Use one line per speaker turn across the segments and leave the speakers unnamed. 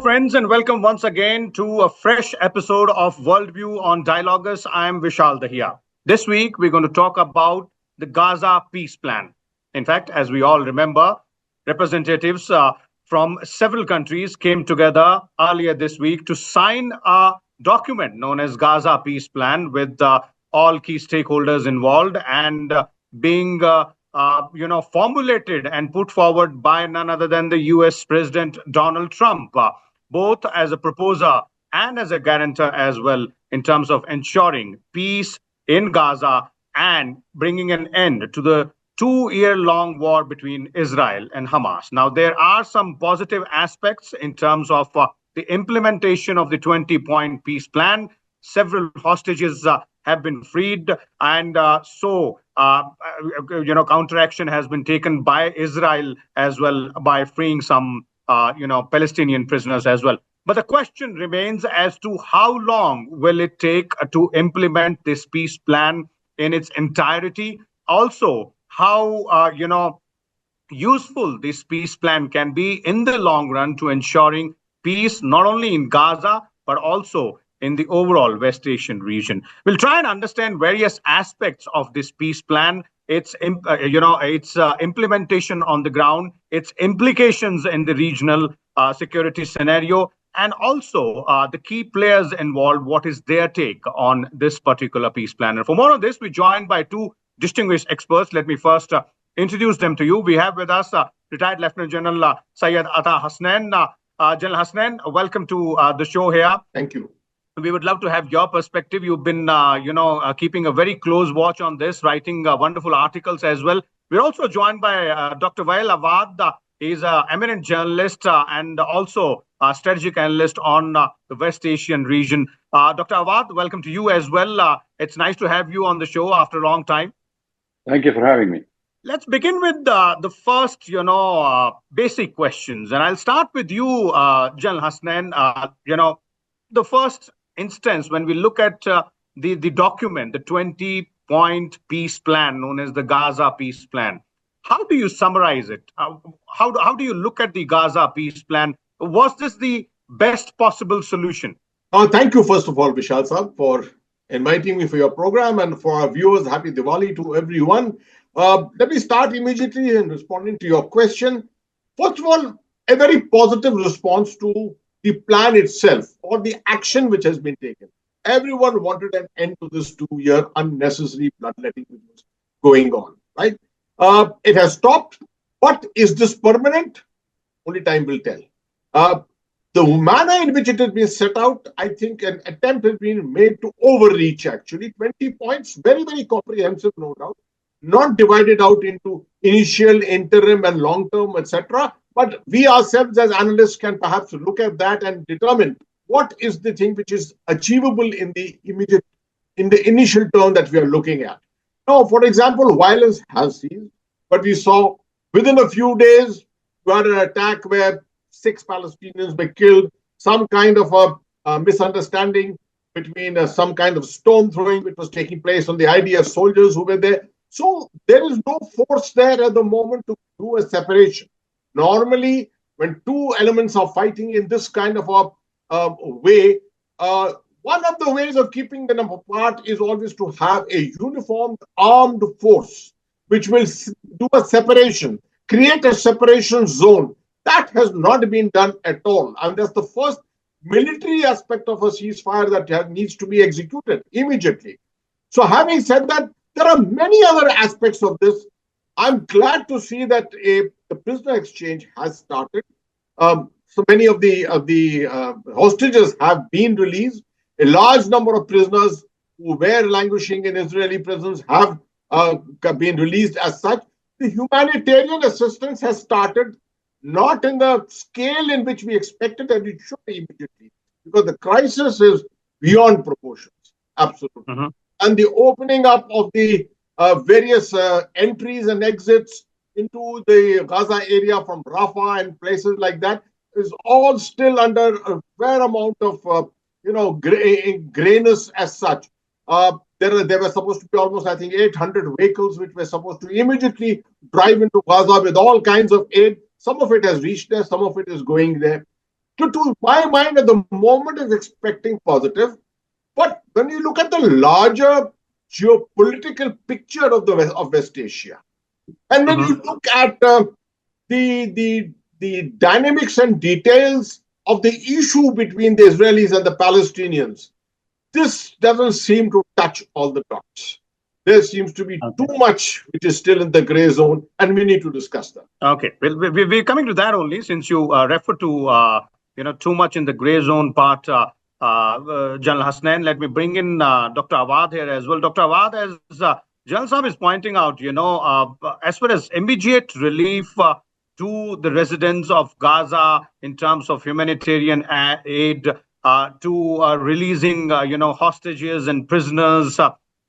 friends, and welcome once again to a fresh episode of Worldview on Dialogus. I'm Vishal Dahiya. This week, we're going to talk about the Gaza peace plan. In fact, as we all remember, representatives from several countries came together earlier this week to sign a document known as Gaza peace plan with all key stakeholders involved and being formulated and put forward by none other than the US President Donald Trump, both as a proposer and as a guarantor as well, in terms of ensuring peace in Gaza and bringing an end to the 2-year-long war between Israel and Hamas. Now, there are some positive aspects in terms of the implementation of the 20-point peace plan. Several hostages have been freed, and counteraction has been taken by Israel as well by freeing some, Palestinian prisoners as well. But the question remains as to how long will it take to implement this peace plan in its entirety. Also, how, useful this peace plan can be in the long run to ensuring peace not only in Gaza, but also in the overall West Asian region. We'll try and understand various aspects of this peace plan, its implementation on the ground, its implications in the regional security scenario, and also the key players involved, what is their take on this particular peace plan. And for more on this, we're joined by two distinguished experts. Let me first introduce them to you. We have with us retired Lieutenant General Syed Ata Hasnain. General Hasnain, welcome to the show here.
Thank you.
We would love to have your perspective. You've been, keeping a very close watch on this, writing wonderful articles as well. We're also joined by Dr. Waiel Awwad. He's an eminent journalist and also a strategic analyst on the West Asian region. Dr. Awwad, welcome to you as well. It's nice to have you on the show after a long time.
Thank you for having me.
Let's begin with the first, basic questions. And I'll start with you, General Hasnain. The first instance, when we look at the document, the 20-point peace plan known as the Gaza peace plan, how do you summarize it? How do you look at the Gaza peace plan? Was this the best possible solution?
Thank you, first of all, Vishal Saab, for inviting me for your program, and for our viewers, happy Diwali to everyone. Let me start immediately in responding to your question. First of all, a very positive response to the plan itself or the action which has been taken. Everyone wanted an end to this 2-year unnecessary bloodletting which was going on, right? It has stopped, but is this permanent? Only time will tell. The manner in which it has been set out, I think an attempt has been made to overreach actually. 20 points, very, very comprehensive, no doubt. Not divided out into initial, interim and long-term, etc. But we ourselves as analysts can perhaps look at that and determine what is the thing which is achievable in the initial term that we are looking at. Now, for example, violence has ceased, but we saw within a few days, we had an attack where 6 Palestinians were killed, some kind of a misunderstanding between some kind of stone throwing which was taking place on the IDF soldiers who were there. So there is no force there at the moment to do a separation. Normally, when two elements are fighting in this kind of a way, one of the ways of keeping them apart is always to have a uniformed armed force which will do a separation, create a separation zone. That has not been done at all. And that's the first military aspect of a ceasefire that needs to be executed immediately. So having said that, there are many other aspects of this. I'm glad to see that the prisoner exchange has started. So many of the hostages have been released. A large number of prisoners who were languishing in Israeli prisons have been released as such. The humanitarian assistance has started, not in the scale in which we expected, and it should immediately, because the crisis is beyond proportions, absolutely. Mm-hmm. And the opening up of the various entries and exits into the Gaza area from Rafah and places like that is all still under a fair amount of, grayness as such. There were supposed to be almost, I think, 800 vehicles which were supposed to immediately drive into Gaza with all kinds of aid. Some of it has reached there, some of it is going there. to my mind at the moment is expecting positive. But when you look at the larger geopolitical picture of of West Asia, and when you look at the dynamics and details of the issue between the Israelis and the Palestinians, this doesn't seem to touch all the dots. There seems to be too much which is still in the gray zone, and we need to discuss that.
Okay, well, we're coming to that only since you refer to too much in the gray zone part. General Hasnain, let me bring in Dr. Awwad here as well. Dr. Awwad, as General Saab is pointing out, as far as immediate relief to the residents of Gaza in terms of humanitarian aid, to releasing, hostages and prisoners,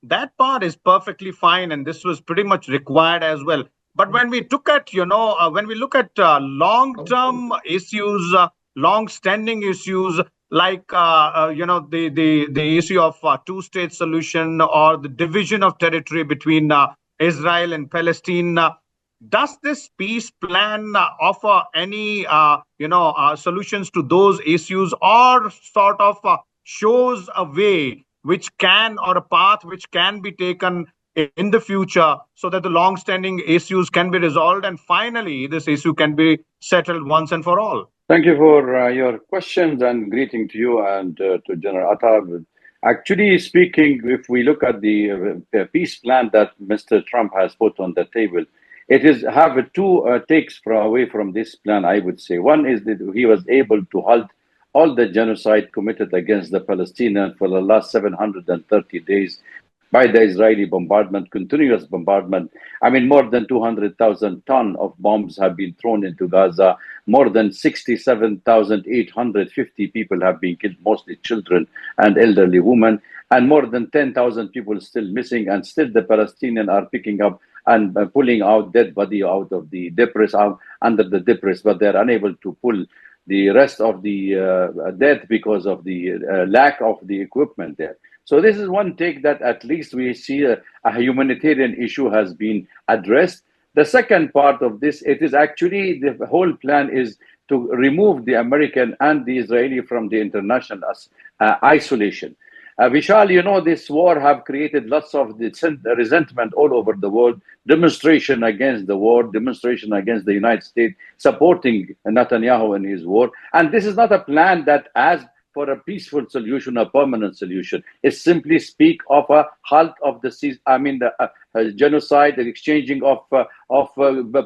that part is perfectly fine, and this was pretty much required as well. But when we look at, long-term issues, long-standing issues like, the issue of two-state solution or the division of territory between Israel and Palestine, does this peace plan offer any, solutions to those issues, or sort of shows a way which can, or a path which can be taken in the future so that the long-standing issues can be resolved and finally this issue can be settled once and for all?
Thank you for your questions, and greeting to you and to General Ata. Actually speaking, if we look at the peace plan that Mr. Trump has put on the table, it is have two takes away from this plan, I would say. One is that he was able to halt all the genocide committed against the Palestinians for the last 730 days by the Israeli bombardment, continuous bombardment. I mean, more than 200,000 tons of bombs have been thrown into Gaza. More than 67,850 people have been killed, mostly children and elderly women, and more than 10,000 people still missing, and still the Palestinians are picking up and pulling out dead body out of the debris, under the debris, but they're unable to pull the rest of the death because of the lack of the equipment there. So this is one take that at least we see a humanitarian issue has been addressed. The second part of this, it is actually the whole plan is to remove the American and the Israeli from the international isolation. Vishal, this war have created lots of resentment all over the world, demonstration against the war, demonstration against the United States, supporting Netanyahu in his war. And this is not a plan that as for a peaceful solution, a permanent solution. It simply speak of a halt of the genocide, the exchanging of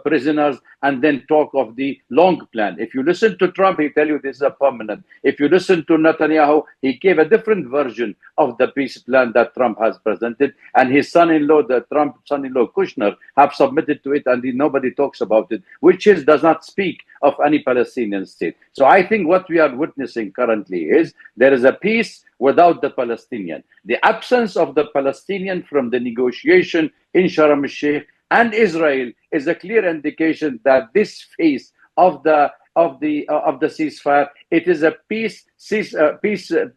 prisoners, and then talk of the long plan. If you listen to Trump, he tell you this is a permanent. If you listen to Netanyahu, he gave a different version of the peace plan that Trump has presented, and his son-in-law, the Trump son-in-law Kushner, have submitted to it, and nobody talks about it, which does not speak of any Palestinian state. So I think what we are witnessing currently is there is a peace without the Palestinian. The absence of the Palestinian from the negotiation in Sharm el-Sheikh and Israel is a clear indication that this phase of the ceasefire, it is a peace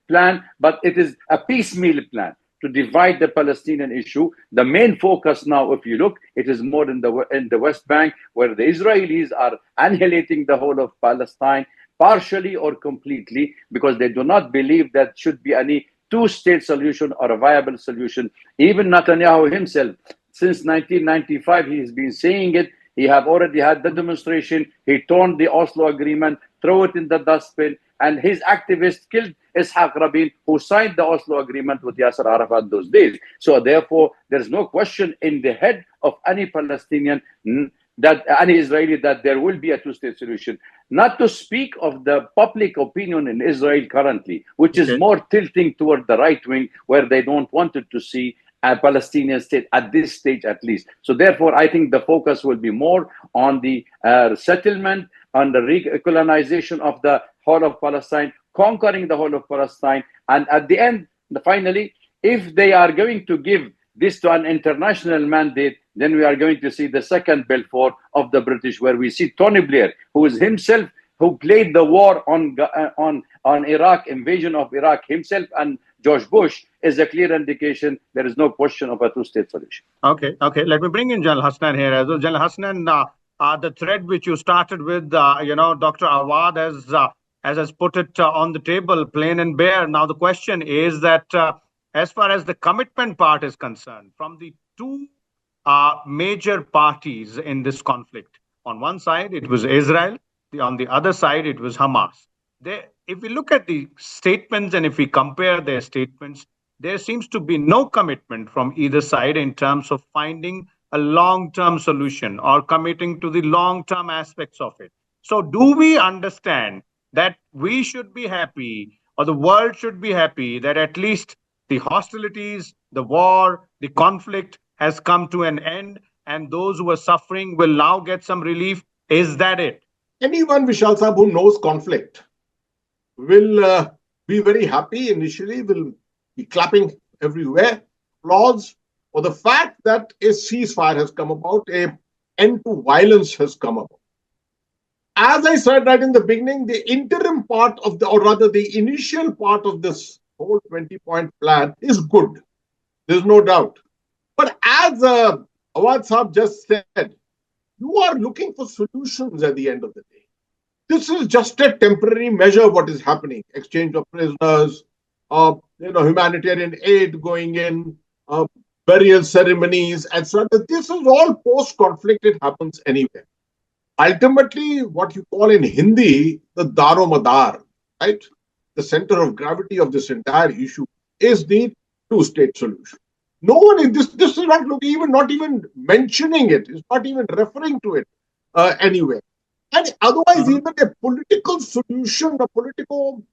plan, but it is a piecemeal plan to divide the Palestinian issue. The main focus now, if you look, it is more in the West Bank, where the Israelis are annihilating the whole of Palestine, partially or completely, because they do not believe that should be any two-state solution or a viable solution. Even Netanyahu himself, since 1995, he has been saying it. He have already had the demonstration. He torn the Oslo agreement, throw it in the dustbin, and his activists killed Ishaq Rabin, who signed the Oslo agreement with Yasser Arafat those days. So therefore, there is no question in the head of any Palestinian, that any Israeli, that there will be a two-state solution. Not to speak of the public opinion in Israel currently, which is more tilting toward the right wing, where they don't want to see a Palestinian state at this stage, at least. So therefore, I think the focus will be more on the settlement, on the recolonization of the whole of Palestine, conquering the whole of Palestine. And at the end, finally, if they are going to give this to an international mandate, then we are going to see the second Balfour of the British, where we see Tony Blair, who is himself, who played the war on Iraq, invasion of Iraq himself, and George Bush is a clear indication there is no question of a two-state solution.
Okay. Let me bring in General Hasnain here as well. General Hasnain, the thread which you started with, Dr. Awwad has has put it on the table, plain and bare. Now, the question is that as far as the commitment part is concerned, from the two major parties in this conflict, on one side, it was Israel. On the other side, it was Hamas. If we look at the statements and if we compare their statements, there seems to be no commitment from either side in terms of finding a long-term solution or committing to the long-term aspects of it. So do we understand that we should be happy, or the world should be happy, that at least the hostilities, the war, the conflict has come to an end, and those who are suffering will now get some relief? Is that it?
Anyone, Vishal Saab, who knows conflict will be very happy initially, will be clapping everywhere, applause for the fact that a ceasefire has come about, an end to violence has come about. As I said right in the beginning, the interim part of or rather the initial part of this whole 20-point plan is good. There's no doubt. But as Awwad Saab just said, you are looking for solutions at the end of the day. This is just a temporary measure, what is happening. Exchange of prisoners, humanitarian aid going in, burial ceremonies, etc. This is all post-conflict. It happens anywhere. Ultimately, what you call in Hindi, the daro-madar, right? The center of gravity of this entire issue is the two-state solution. No one in this is not even mentioning it. It's not even referring to it anywhere. And otherwise, even a political solution, a political,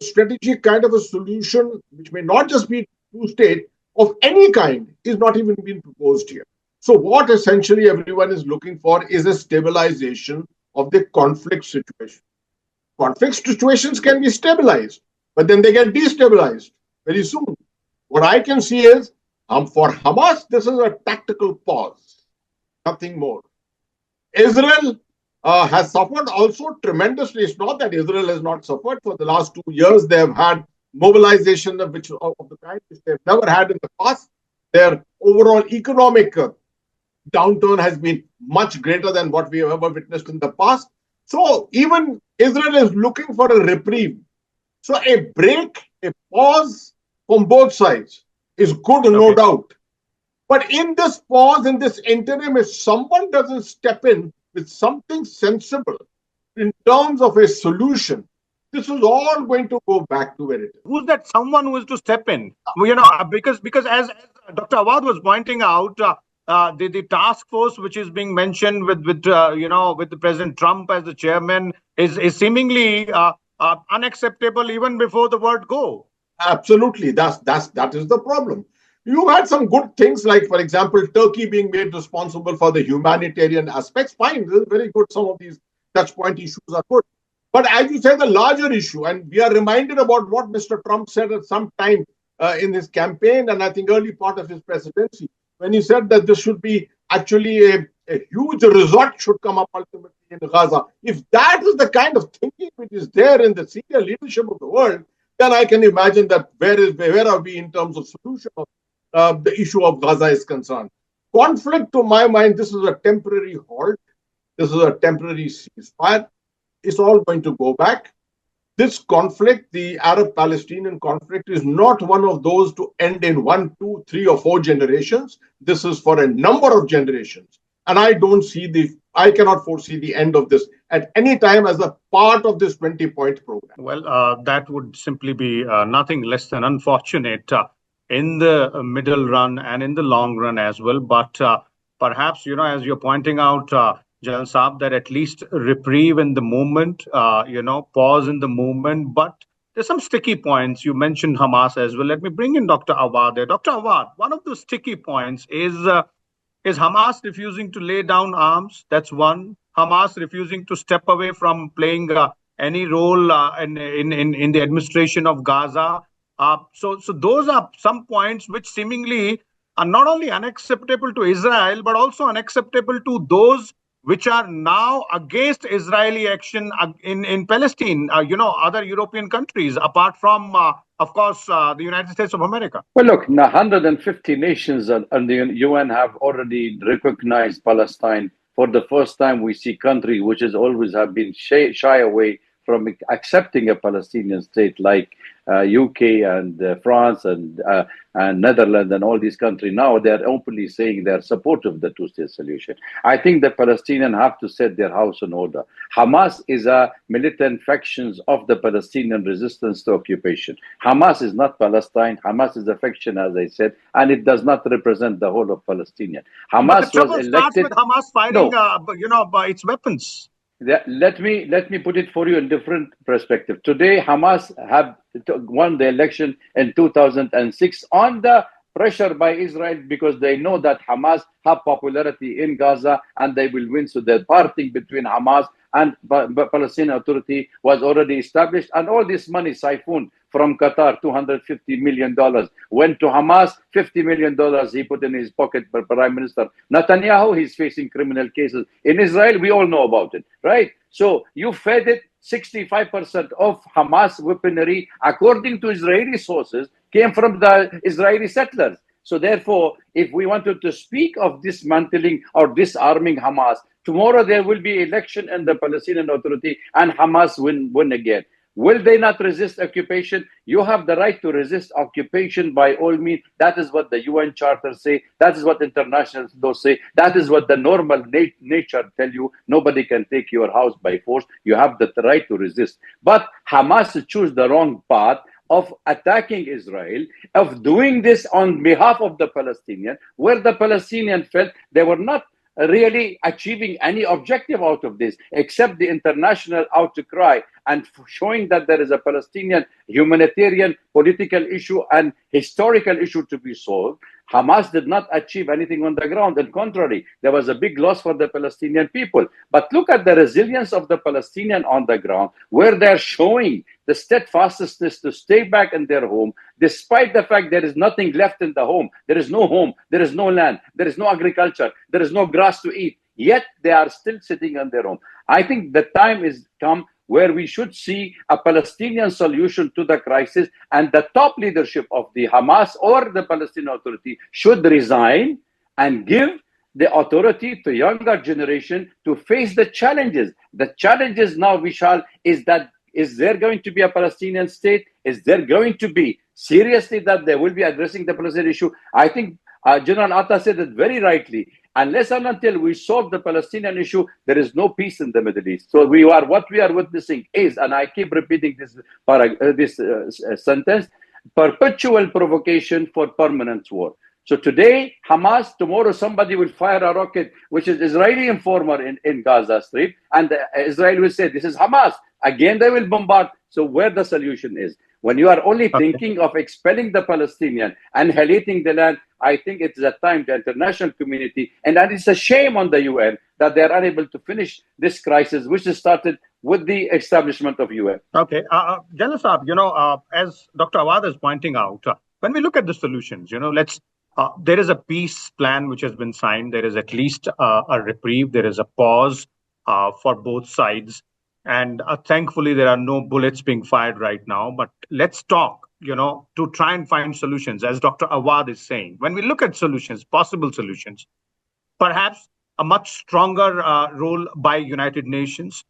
strategic kind of a solution, which may not just be two-state of any kind, is not even being proposed here. So what essentially everyone is looking for is a stabilization of the conflict situation. Conflict situations can be stabilized, but then they get destabilized very soon. What I can see is, for Hamas, this is a tactical pause, nothing more. Israel has suffered also tremendously. It's not that Israel has not suffered. For the last 2 years, they have had mobilization of the kind which they've never had in the past. Their overall economic downturn has been much greater than what we have ever witnessed in the past. So even Israel is looking for a reprieve. So a break, a pause from both sides is good, no doubt. But in this pause, in this interim, if someone doesn't step in with something sensible in terms of a solution, this is all going to go back to where it is.
Who's that someone who is to step in? Because as Dr. Awwad was pointing out, the task force which is being mentioned with the President Trump as the chairman is seemingly unacceptable even before the word go.
Absolutely, that is the problem. You had some good things like, for example, Turkey being made responsible for the humanitarian aspects. Fine, this is very good. Some of these touch point issues are good. But as you say, the larger issue, and we are reminded about what Mr. Trump said at some time in his campaign, and I think early part of his presidency, when he said that this should be actually a huge resort should come up ultimately in Gaza. If that is the kind of thinking which is there in the senior leadership of the world, then I can imagine that where are we in terms of solution of the issue of Gaza is concerned. Conflict, to my mind, this is a temporary halt. This is a temporary ceasefire. It's all going to go back. This conflict, the Arab-Palestinian conflict, is not one of those to end in 1, 2, 3, or 4 generations. This is for a number of generations. And I cannot foresee the end of this at any time as a part of this 20-point program.
Well, that would simply be nothing less than unfortunate in the middle run and in the long run as well. But perhaps, as you're pointing out, Jalal Saab, that at least reprieve in the movement, pause in the movement. But there's some sticky points. You mentioned Hamas as well. Let me bring in Dr. Awwad there. Dr. Awwad, one of the sticky points is Hamas refusing to lay down arms. That's one. Hamas refusing to step away from playing any role in the administration of Gaza. So those are some points which seemingly are not only unacceptable to Israel, but also unacceptable to those which are now against Israeli action in Palestine, other European countries, apart from, of course, the United States of America.
Well, look, 150 nations and the UN have already recognized Palestine. For the first time, we see countries which has always have been shy away from accepting a Palestinian state like UK and France and Netherlands and all these countries. Now they're openly saying they're supportive of the two-state solution. I think the Palestinians have to set their house in order. Hamas is a militant factions of the Palestinian resistance to occupation. Hamas is not Palestine. Hamas is a faction, as I said, and it does not represent the whole of Palestinian.
But the
Hamas
trouble
was
starts
elected.
with Hamas firing,
No,
its weapons.
let me put it for you in different perspective. Today, Hamas have won the election in 2006 on the pressure by Israel because they know that Hamas have popularity in Gaza and they will win. So the parting between Hamas and Palestinian Authority was already established, and all this money siphoned from Qatar, $250 million, went to Hamas, $50 million he put in his pocket for Prime Minister Netanyahu. He's facing criminal cases. In Israel, we all know about it, right? So you fed it 65% of Hamas weaponry, according to Israeli sources, came from the Israeli settlers. So therefore, if we wanted to speak of dismantling or disarming Hamas, tomorrow there will be election in the Palestinian Authority and Hamas win again. Will they not resist occupation? You have the right to resist occupation by all means. That is what the UN Charter say. That is what international laws say. That is what the normal nature tell you. Nobody can take your house by force. You have the right to resist. But Hamas choose the wrong path of attacking Israel, of doing this on behalf of the Palestinian, where the Palestinian felt they were not really achieving any objective out of this, except the international outcry and showing that there is a Palestinian humanitarian, political issue and historical issue to be solved. Hamas did not achieve anything on the ground. On the contrary, there was a big loss for the Palestinian people. But look at the resilience of the Palestinian on the ground, where they're showing the steadfastness to stay back in their home, despite the fact there is nothing left in the home. There is no home, there is no land, there is no agriculture, there is no grass to eat. Yet they are still sitting on their home. I think the time is come where we should see a Palestinian solution to the crisis, and the top leadership of the Hamas or the Palestinian Authority should resign and give the authority to younger generation to face the challenges. The challenges now, Vishal, is that is there going to be a Palestinian state? Is there going to be seriously that they will be addressing the Palestinian issue? I think General Atta said it very rightly. Unless and until we solve the Palestinian issue, there is no peace in the Middle East. So what we are witnessing is, and I keep repeating this sentence, perpetual provocation for permanent war. So today, Hamas, tomorrow somebody will fire a rocket, which is Israeli informer in Gaza Strip, and Israel will say, this is Hamas. Again, they will bombard. So where the solution is? When you are only thinking of expelling the Palestinian, annihilating the land, I think it's a time the international community, and that is a shame on the UN that they are unable to finish this crisis, which has started with the establishment of UN.
Okay, General Saab, as Dr. Awwad is pointing out, when we look at the solutions, there is a peace plan which has been signed. There is at least a reprieve. There is a pause for both sides. And thankfully, there are no bullets being fired right now. But let's talk, to try and find solutions, as Dr. Awwad is saying. When we look at solutions, possible solutions, perhaps a much stronger role by United Nations,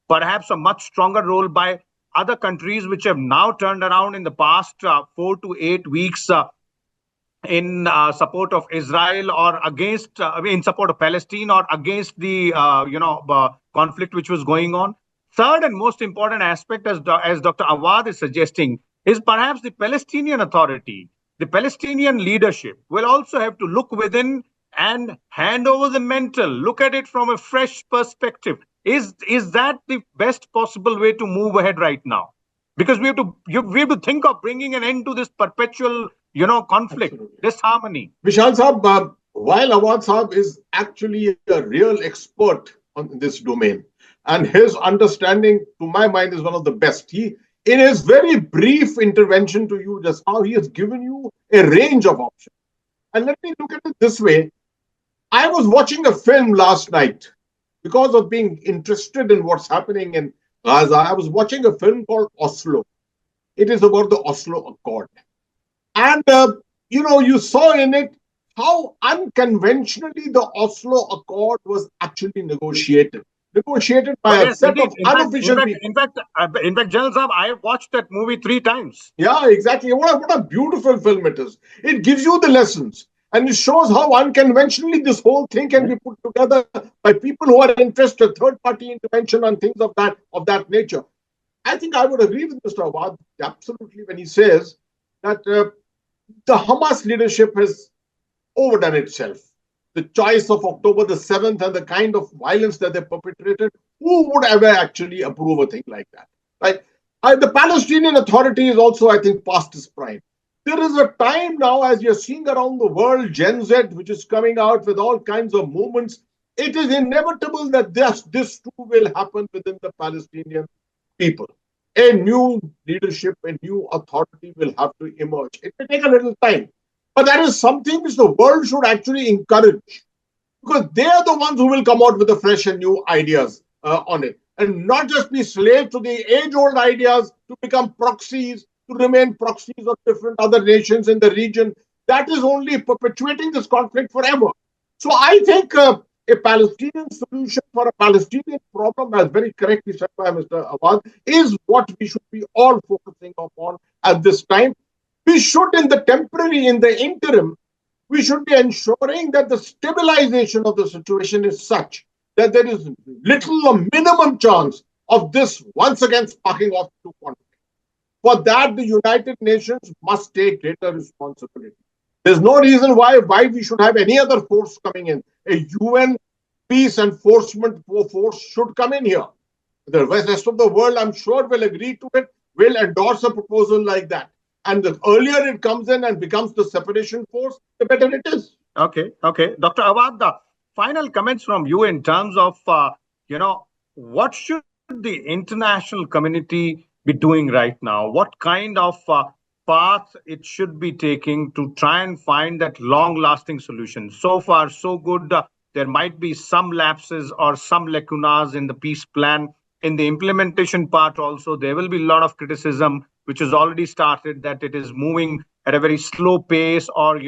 perhaps a much stronger role by other countries which have now turned around in the past 4 to 8 weeks in support of Israel or against, in support of Palestine or against the, conflict which was going on. Third and most important aspect, as Dr. Awwad is suggesting, is perhaps the Palestinian Authority, the Palestinian leadership will also have to look within and hand over the mantle, look at it from a fresh perspective. Is that the best possible way to move ahead right now? Because we have to think of bringing an end to this perpetual, conflict, disharmony.
Vishal Saab, while Awwad Saab is actually a real expert on this domain, and his understanding, to my mind, is one of the best. In his very brief intervention to you just now, he has given you a range of options. And let me look at it this way. I was watching a film last night because of being interested in what's happening in Gaza. I was watching a film called Oslo. It is about the Oslo Accord. And, you saw in it how unconventionally the Oslo Accord was actually negotiated. negotiated by
But
a
yes,
set
indeed.
of unofficial people.
In fact, General Saab, I watched that movie 3 times.
Yeah, exactly. What a beautiful film it is. It gives you the lessons and it shows how unconventionally this whole thing can be put together by people who are interested, third-party intervention and things of that nature. I think I would agree with Mr. Awwad absolutely when he says that the Hamas leadership has overdone itself. The choice of October the 7th and the kind of violence that they perpetrated, who would ever actually approve a thing like that? Right? The Palestinian Authority is also, I think, past its prime. There is a time now, as you're seeing around the world, Gen Z, which is coming out with all kinds of movements. It is inevitable that this too will happen within the Palestinian people. A new leadership, a new authority will have to emerge. It may take a little time, but that is something which the world should actually encourage, because they are the ones who will come out with the fresh and new ideas on it, and not just be slave to the age-old ideas to become proxies, to remain proxies of different other nations in the region. That is only perpetuating this conflict forever. So I think a Palestinian solution for a Palestinian problem, as very correctly said by Mr. Awwad, is what we should be all focusing upon at this time. We should, in the interim, we should be ensuring that the stabilization of the situation is such that there is little or minimum chance of this once again sparking off to conflict. For that, the United Nations must take greater responsibility. There's no reason why we should have any other force coming in. A UN peace enforcement force should come in here. The rest of the world, I'm sure, will agree to it, will endorse a proposal like that. And the earlier it comes in and becomes the separation force, the better it is.
Okay. Dr. Awwad, the final comments from you in terms of, what should the international community be doing right now? What kind of path it should be taking to try and find that long-lasting solution? So far, so good. There might be some lapses or some lacunas in the peace plan. In the implementation part also, there will be a lot of criticism, which has already started, that it is moving at a very slow pace, or,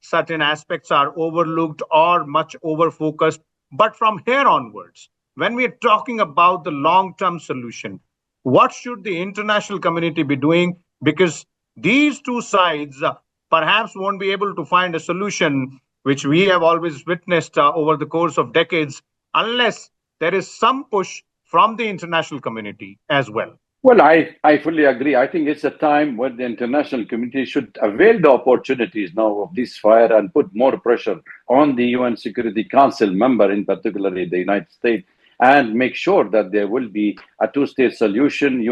certain aspects are overlooked or much over-focused. But from here onwards, when we are talking about the long-term solution, what should the international community be doing? Because these two sides perhaps won't be able to find a solution, which we have always witnessed over the course of decades, unless there is some push from the international community as well.
Well, I fully agree. I think it's a time when the international community should avail the opportunities now of this fire and put more pressure on the UN Security Council member, in particular the United States, and make sure that there will be a two-state solution.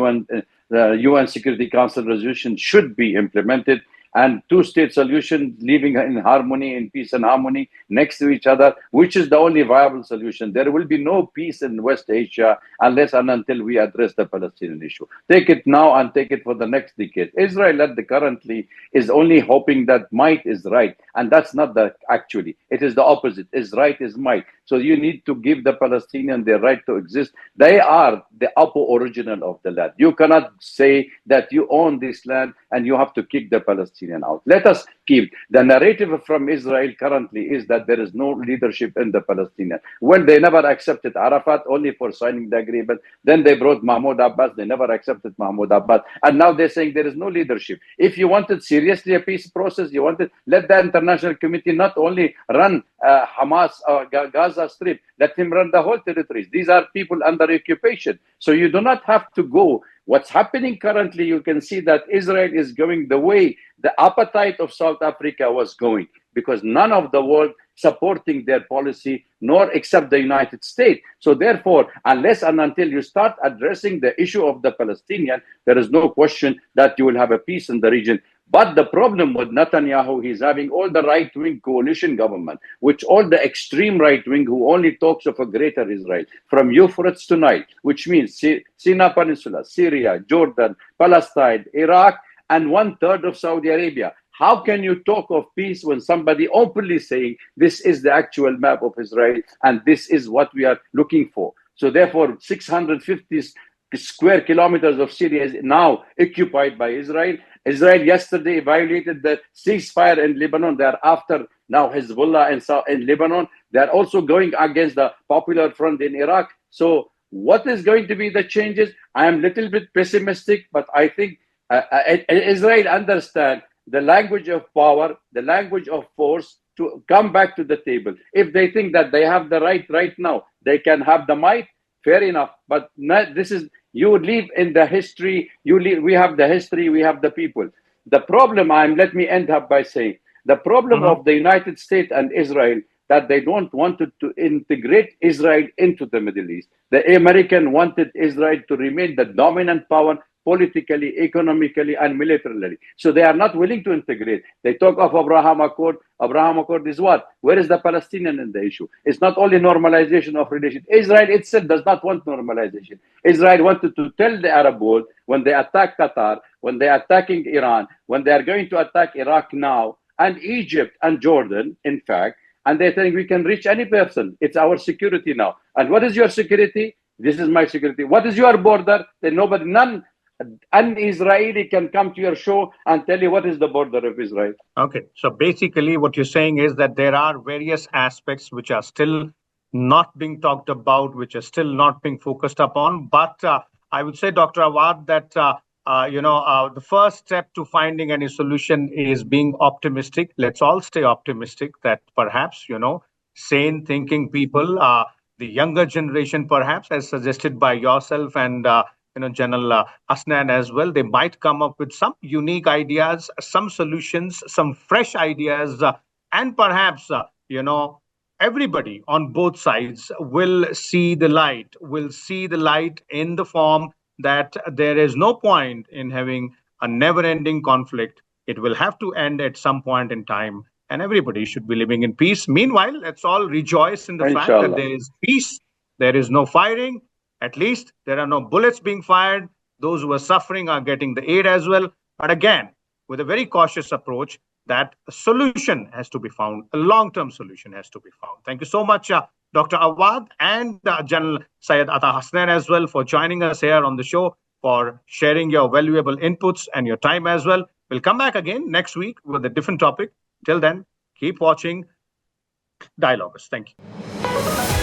The UN Security Council resolution should be implemented, and two-state solution living in harmony, in peace and harmony next to each other, which is the only viable solution. There will be no peace in West Asia unless and until we address the Palestinian issue. Take it now and take it for the next decade. Israel currently is only hoping that might is right, and that's not the actually. It is the opposite. Is right is might. So you need to give the Palestinians their right to exist. They are the original of the land. You cannot say that you own this land and you have to kick the Palestinian out. Let us keep the narrative from Israel currently is that there is no leadership in the Palestinian. Well, they never accepted Arafat only for signing the agreement. Then they brought Mahmoud Abbas. They never accepted Mahmoud Abbas. And now they're saying there is no leadership. If you wanted seriously a peace process, you wanted, let the international community not only run Hamas or Gaza Strip, let him run the whole territories. These are people under occupation. So you do not have to go. What's happening currently, you can see that Israel is going the way the appetite of South Africa was going, because none of the world supporting their policy, nor except the United States. So therefore, unless and until you start addressing the issue of the Palestinian, there is no question that you will have a peace in the region. But the problem with Netanyahu, he's having all the right-wing coalition government, which all the extreme right-wing who only talks of a greater Israel, from Euphrates to Nile, which means Sinai Peninsula, Syria, Jordan, Palestine, Iraq, and 1/3 of Saudi Arabia. How can you talk of peace when somebody openly saying this is the actual map of Israel and this is what we are looking for? So therefore, 650 square kilometers of Syria is now occupied by Israel. Israel yesterday violated the ceasefire in Lebanon. They are after now Hezbollah in Lebanon. They are also going against the Popular Front in Iraq. So what is going to be the changes? I am a little bit pessimistic, but I think Israel understand the language of power, the language of force to come back to the table. If they think that they have the right now, they can have the might, fair enough. But not, this is, you live in the history, we have the history, we have the people. The problem, let me end up by saying, the problem of the United States and Israel, that they don't want to integrate Israel into the Middle East. The American wanted Israel to remain the dominant power politically, economically, and militarily. So they are not willing to integrate. They talk of Abraham Accord. Abraham Accord is what? Where is the Palestinian in the issue? It's not only normalization of relations. Israel itself does not want normalization. Israel wanted to tell the Arab world when they attack Qatar, when they are attacking Iran, when they are going to attack Iraq now, and Egypt and Jordan, in fact, and they're saying we can reach any person. It's our security now. And what is your security? This is my security. What is your border? Then none un-Israeli can come to your show and tell you what is the border of Israel.
Okay. So basically what you're saying is that there are various aspects which are still not being talked about, which are still not being focused upon. But I would say, Dr. Awwad, that the first step to finding any solution is being optimistic. Let's all stay optimistic that perhaps, sane thinking people, the younger generation, perhaps, as suggested by yourself and General Hasnain as well, they might come up with some unique ideas, some solutions, some fresh ideas, and perhaps, everybody on both sides will see the light in the form that there is no point in having a never-ending conflict. It will have to end at some point in time, and everybody should be living in peace. Meanwhile, let's all rejoice in the fact that there is peace, there is no firing. At least there are no bullets being fired. Those who are suffering are getting the aid as well. But again, with a very cautious approach, that a solution has to be found, a long-term solution has to be found. Thank you so much, Dr. Awwad and General Syed Ata Hasnain as well for joining us here on the show, for sharing your valuable inputs and your time as well. We'll come back again next week with a different topic. Till then, keep watching Dialogues. Thank you.